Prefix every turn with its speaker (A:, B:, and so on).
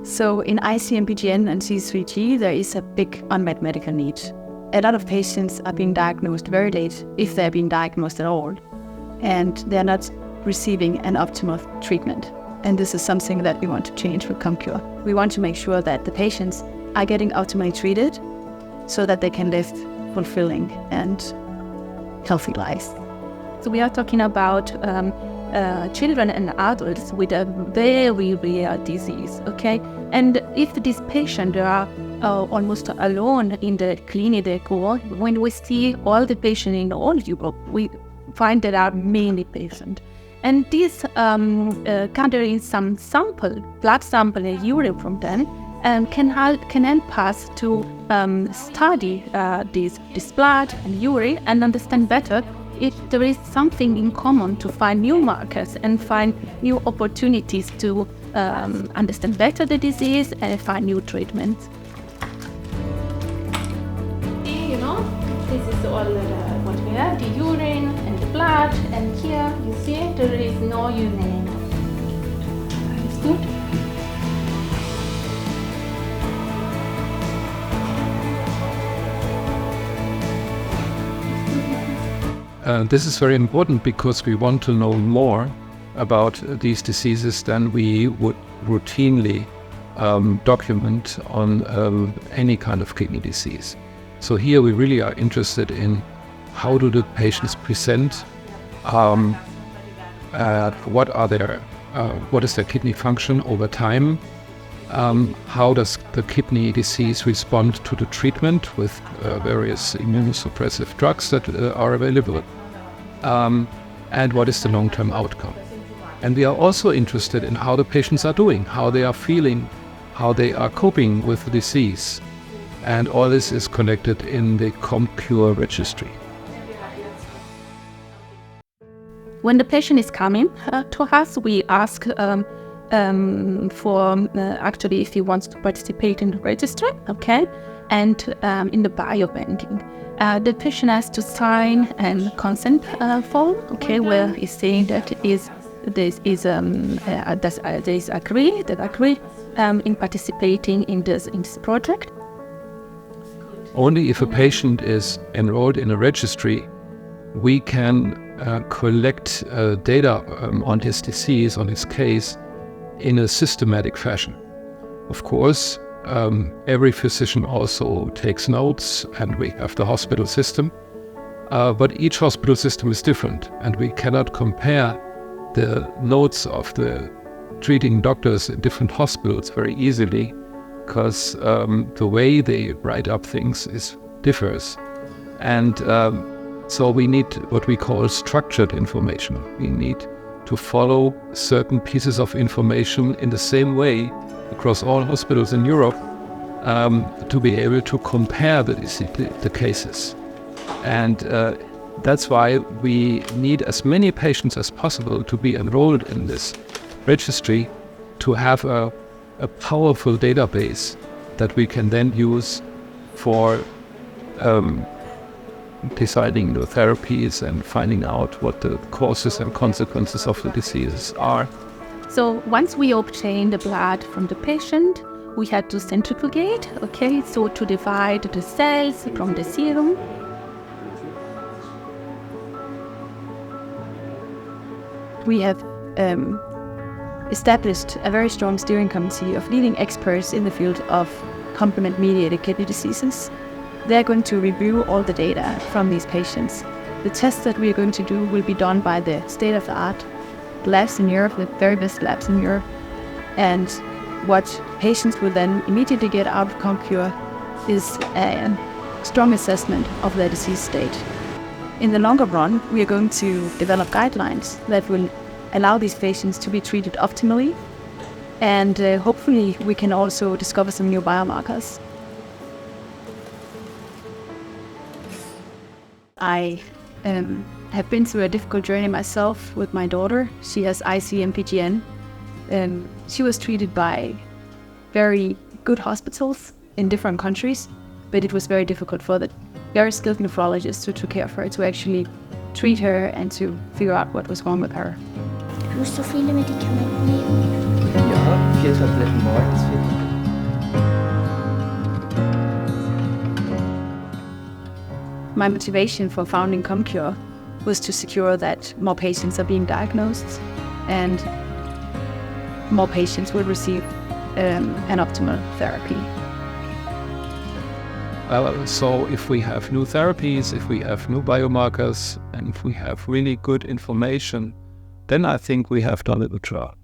A: So in IC-MPGN and C3G, there is a big unmet medical need. A lot of patients are being diagnosed very late, if they're being diagnosed at all, and they're not receiving an optimal treatment. And this is something that we want to change with CompCure. We want to make sure that the patients are getting optimally treated so that they can live fulfilling and healthy lives.
B: So we are talking about children and adults with a very rare disease, okay? And if these patients are almost alone in the clinic, or when we see all the patients in all Europe, we find there are many patients. And this gathering some blood sample and urine from them can help us to study this blood and urine and understand better if there is something in common, to find new markers and find new opportunities to understand better the disease and find new treatments. You know, this is all what we have, the urine and the blood, and here you see there is no urine. It's good.
C: This is very important because we want to know more about these diseases than we would routinely document on any kind of kidney disease. So here we really are interested in how do the patients present, what is their kidney function over time, how does the kidney disease respond to the treatment with various immunosuppressive drugs that are available, and what is the long-term outcome. And we are also interested in how the patients are doing, how they are feeling, how they are coping with the disease. And all this is connected in the CompCure registry.
B: When the patient is coming to us, we ask for actually if he wants to participate in the registry, okay, and in the biobanking. The patient has to sign a consent form, okay, where he's saying that they agree in participating in this project.
C: Only if a patient is enrolled in a registry, we can collect data on his disease, on his case, in a systematic fashion. Of course, every physician also takes notes, and we have the hospital system, but each hospital system is different, and we cannot compare the notes of the treating doctors in different hospitals very easily, because the way they write up things differs. And so we need what we call structured information. We need to follow certain pieces of information in the same way across all hospitals in Europe to be able to compare the cases. And that's why we need as many patients as possible to be enrolled in this registry, to have a powerful database that we can then use for deciding the therapies and finding out what the causes and consequences of the diseases are.
B: So once we obtain the blood from the patient, we had to centrifugate, okay, so to divide the cells from the serum.
A: We have established a very strong steering committee of leading experts in the field of complement-mediated kidney diseases. They're going to review all the data from these patients. The tests that we are going to do will be done by the state-of-the-art labs in Europe, the very best labs in Europe. And what patients will then immediately get out of CompCure is a strong assessment of their disease state. In the longer run, we are going to develop guidelines that will allow these patients to be treated optimally, and hopefully we can also discover some new biomarkers. I have been through a difficult journey myself with my daughter. She has IC-MPGN. She was treated by very good hospitals in different countries, but it was very difficult for the very skilled nephrologists who took care of her to actually treat her and to figure out what was wrong with her.
D: Du så viele Medikamente nehmen?
E: Ja,
D: change a little more this video.
A: My motivation for founding CompCure was to secure that more patients are being diagnosed and more patients will receive an optimal therapy.
C: So if we have new therapies, if we have new biomarkers, and if we have really good information, then I think we have done a good job.